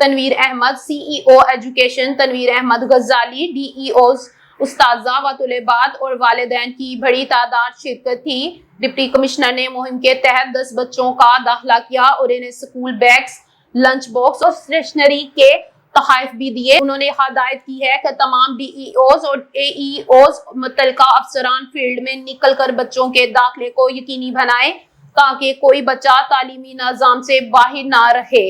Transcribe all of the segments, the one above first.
Tanveer Ahmad, CEO education Tanveer Ahmad غزالی، DEOs استاذہ و طلباء اور والدین کی بڑی تعداد شرکت تھی۔ ڈپٹی کمشنر نے مہم کے تحت 10 بچوں کا داخلہ کیا اور انہیں اسکول بیگس، لنچ باکس اور اسٹیشنری کے تحائف بھی دیے۔ انہوں نے ہدایت کی ہے کہ تمام DEOs اور AEOs متعلقہ افسران فیلڈ میں نکل کر بچوں کے داخلے کو یقینی بنائیں تاکہ کوئی بچہ تعلیمی نظام سے باہر نہ رہے۔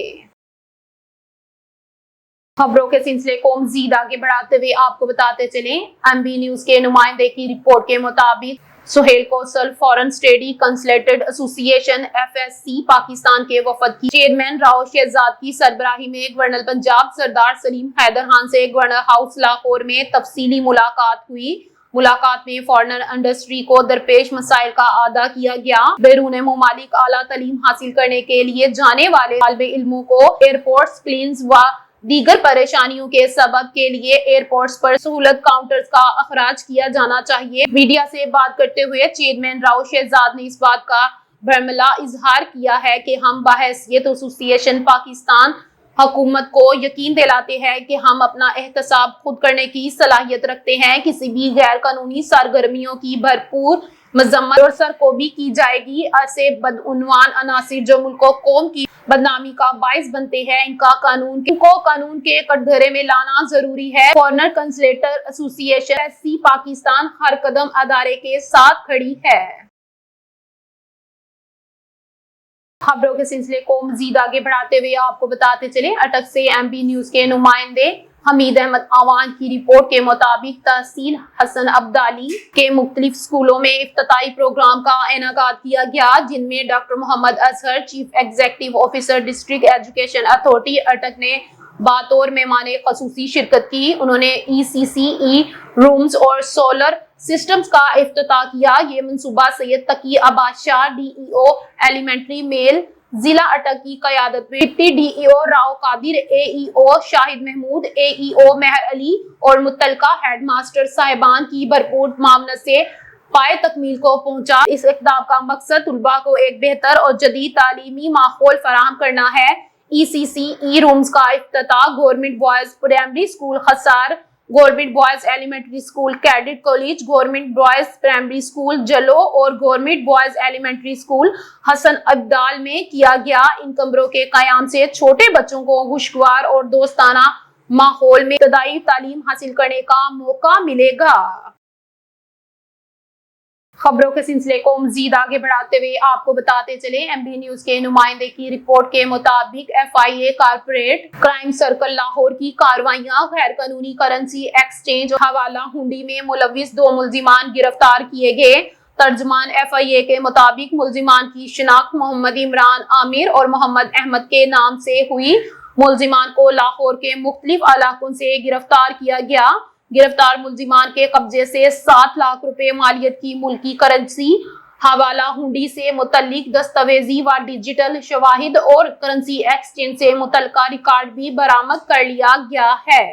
خبروں کے سلسلے کو مزید آگے بڑھاتے ہوئے آپ کو بتاتے چلیں، MB نیوز کے نمائندے کی رپورٹ کے مطابق سہیل کوسل فارن اسٹڈی کنسلٹیڈ ایسوسی ایشن FSC پاکستان کے وفد کی چیئرمین راؤ شہزاد کی سربراہی میں گورنر پنجاب سردار سلیم حیدر خان سے گورنر ہاؤس لاہور میں تفصیلی ملاقات ہوئی۔ ملاقات میں فارن انڈسٹری کو درپیش مسائل کا اعادہ کیا گیا۔ بیرون ممالک اعلیٰ تعلیم حاصل کرنے کے لیے جانے والے طالب علموں کو ایئرپورٹس کلینز و دیگر پریشانیوں کے سبب کے لیے ایئرپورٹس پر سہولت کاؤنٹرز کا اخراج کیا جانا چاہیے۔ میڈیا سے بات کرتے ہوئے چیئرمین راؤ شہزاد نے اس بات کا برملا اظہار کیا ہے کہ ہم بحیثیت ایسوسی ایشن پاکستان حکومت کو یقین دلاتے ہیں کہ ہم اپنا احتساب خود کرنے کی صلاحیت رکھتے ہیں۔ کسی بھی غیر قانونی سرگرمیوں کی بھرپور مذمت اور سرکوبی کی جائے گی۔ ایسے بدعنوان عناصر جو ملک و قوم کی بدنامی کا باعث بنتے ہیں، ان کو قانون کے کٹگرے میں لانا ضروری ہے۔ فارن کنسلٹیڈ ایسوسی ایشن FSC پاکستان ہر قدم ادارے کے ساتھ کھڑی ہے۔ خبروں کے سلسلے کو مزید آگے بڑھاتے ہوئے آپ کو بتاتے چلیں، اٹک سے MB نیوز کے نمائندے حمید احمد آوان کی رپورٹ کے مطابق تحصیل حسن عبدالی کے مختلف اسکولوں میں افتتاحی پروگرام کا انعقاد کیا گیا، جن میں doctor Muhammad Azhar chief executive officer district education authority Attock نے بطور مہمان خصوصی شرکت کی۔ انہوں نے ECCE رومز اور سولر سسٹمز کا افتتاح کیا۔ یہ منصوبہ Syed Taqi Abbas Shah DEO elementary male ضلع اٹک کی قیادت میں deputy DEO Rao Qadir, AEO Shahid Mahmood, AEO Mehr علی اور متعلقہ ہیڈ ماسٹر صاحبان کی بھرپور معاونت سے پائے تکمیل کو پہنچا۔ اس اقدام کا مقصد طلباء کو ایک بہتر اور جدید تعلیمی ماحول فراہم کرنا ہے۔ ECCE رومز کا افتتاح government boys primary school Khasar, government boys elementary school cadet college, government boys primary school Jalu اور government boys elementary school Hasan Abdal میں کیا گیا۔ ان کمروں کے قیام سے چھوٹے بچوں کو خوشگوار اور دوستانہ ماحول میں ابتدائی تعلیم حاصل کرنے کا موقع ملے گا۔ خبروں کے سلسلے کو مزید آگے بڑھاتے ہوئے آپ کو بتاتے چلیں، MB نیوز کے نمائندے کی رپورٹ کے مطابق FIA corporate crime circle Lahore کی کارروائیاں، غیر قانونی کرنسی ایکسچینج اور حوالہ ہنڈی میں ملوث 2 ملزمان گرفتار کیے گئے۔ ترجمان FIA کے مطابق ملزمان کی شناخت محمد عمران عامر اور محمد احمد کے نام سے ہوئی۔ ملزمان کو لاہور کے مختلف علاقوں سے گرفتار کیا گیا۔ گرفتار ملزمان کے قبضے سے 7 لاکھ روپے مالیت کی ملکی کرنسی، حوالہ ہنڈی سے متعلق دستاویزی و ڈیجیٹل شواہد اور کرنسی ایکسچینج سے متعلقہ ریکارڈ بھی برآمد کر لیا گیا ہے۔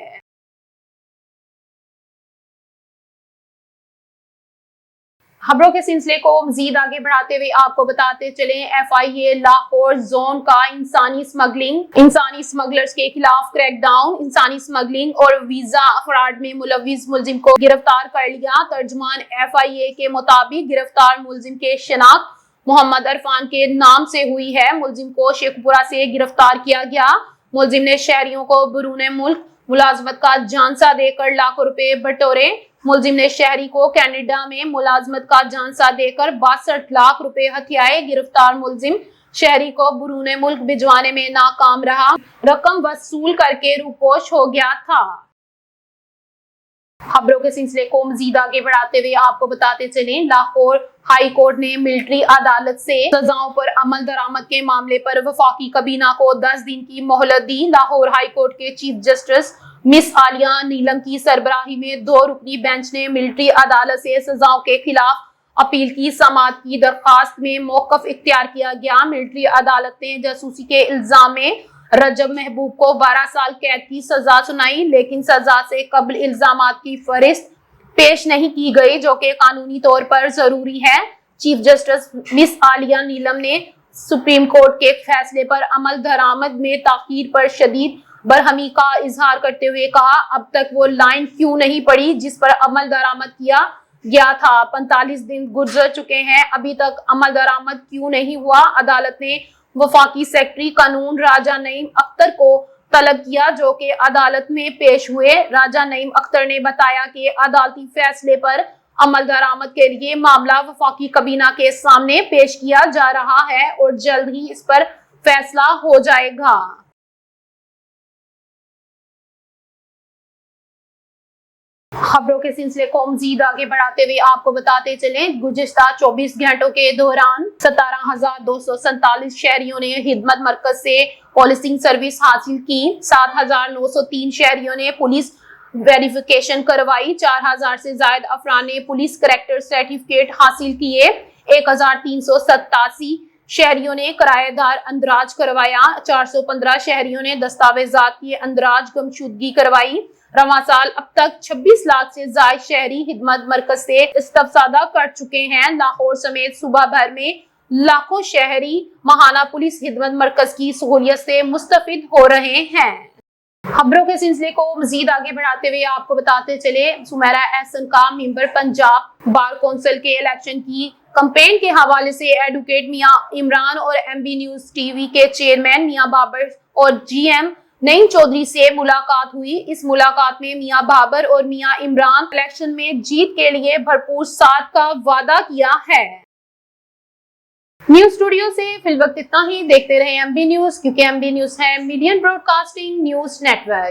خبروں کے سلسلے کو مزید آگے بڑھاتے ہوئے آپ کو بتاتے چلیں، FIA لاہور زون کا انسانی اسمگلرز کے خلاف کریک ڈاؤن، انسانی اسمگلنگ اور ویزا فراڈ میں ملوث ملزم کو گرفتار کر لیا۔ ترجمان FIA کے مطابق گرفتار ملزم کے شناخت محمد عرفان کے نام سے ہوئی ہے۔ ملزم کو شیخوپورہ سے گرفتار کیا گیا۔ ملزم نے شہریوں کو بیرون ملک ملازمت کا جھانسا دے کر لاکھوں روپے بٹورے۔ ملزم نے شہری کو کینیڈا میں ملازمت کا جھانسا دے کر 62 لاکھ روپے ہتھیائے۔ گرفتار ملزم شہری کو بیرون ملک بھجوانے میں ناکام رہا، رقم وصول کر کے روپوش ہو گیا تھا۔ خبروں کے سلسلے کو مزید آگے بڑھاتے ہوئے آپ کو بتاتے چلیں، لاہور ہائی کورٹ نے ملٹری عدالت سے سزاؤں پر عمل درآمد کے معاملے پر وفاقی کابینہ کو 10 دن کی مہلت دی۔ لاہور ہائی کورٹ کے چیف جسٹس مس عالیہ نیلم کی سربراہی میں 2 رکنی بینچ نے ملٹری عدالت سے سزاؤں کے خلاف اپیل کی سماعت کی درخواست میں موقف اختیار کیا گیا۔ ملٹری عدالت نے جاسوسی کے الزام میں رجب محبوب کو 12 سال قید کی سزا سنائی، لیکن سزا سے قبل الزامات کی فہرست پیش نہیں کی گئی، جو کہ قانونی طور پر ضروری ہے۔ چیف جسٹس مس عالیہ نیلم نے سپریم کورٹ کے فیصلے پر عمل درآمد میں تاخیر پر شدید برہمی کا اظہار کرتے ہوئے کہا اب تک وہ لائن کیوں نہیں پڑی جس پر عمل درآمد کیا گیا تھا۔ 45 دن گزر چکے ہیں، ابھی تک عمل درآمد کیوں نہیں ہوا؟ عدالت نے وفاقی سیکرٹری قانون راجہ نعیم اختر کو طلب کیا جو کہ عدالت میں پیش ہوئے۔ راجہ نعیم اختر نے بتایا کہ عدالتی فیصلے پر عمل درآمد کے لیے معاملہ وفاقی کابینہ کے سامنے پیش کیا جا رہا ہے اور جلد ہی اس پر فیصلہ ہو جائے گا۔ خبروں کے سلسلے کو مزید آگے بڑھاتے ہوئے آپ کو بتاتے چلیں گزشتہ 24 گھنٹوں کے دوران 17,247 شہریوں نے خدمت مرکز سے پولیسنگ سروس حاصل کی۔ 7,903 شہریوں نے پولیس ویریفیکیشن کروائی۔ 4,000 سے زائد افراد نے پولیس کریکٹر سرٹیفکیٹ حاصل کیے۔ 1,387 شہریوں نے کرایہ دار اندراج کروایا۔ 415 شہریوں نے دستاویزات کی اندراج گمشدگی کروائی۔ رواں سال اب تک 26 لاکھ سے زائد شہری خدمت مرکز سے استفادہ کر چکے ہیں۔ لاہور سمیت صوبہ بھر میں لاکھوں شہری ماہانہ پولیس خدمت مرکز کی سہولیت سے مستفید ہو رہے ہیں۔ خبروں کے سلسلے کو مزید آگے بڑھاتے ہوئے آپ کو بتاتے چلے سمیرہ احسن کا ممبر پنجاب بار کونسل کے الیکشن کی کمپین کے حوالے سے ایڈوکیٹ میاں عمران اور M B News T V کے چیئرمین میاں بابر اور جی ایم نعیم چودھری سے ملاقات ہوئی۔ اس ملاقات میں میاں بابر اور میاں عمران الیکشن میں جیت کے لیے بھرپور ساتھ کا وعدہ کیا ہے۔ نیوز اسٹوڈیو سے فی الوقت اتنا ہی۔ دیکھتے رہیں ایم بی نیوز کیونکہ ایم بی نیوز ہے median broadcasting news net work.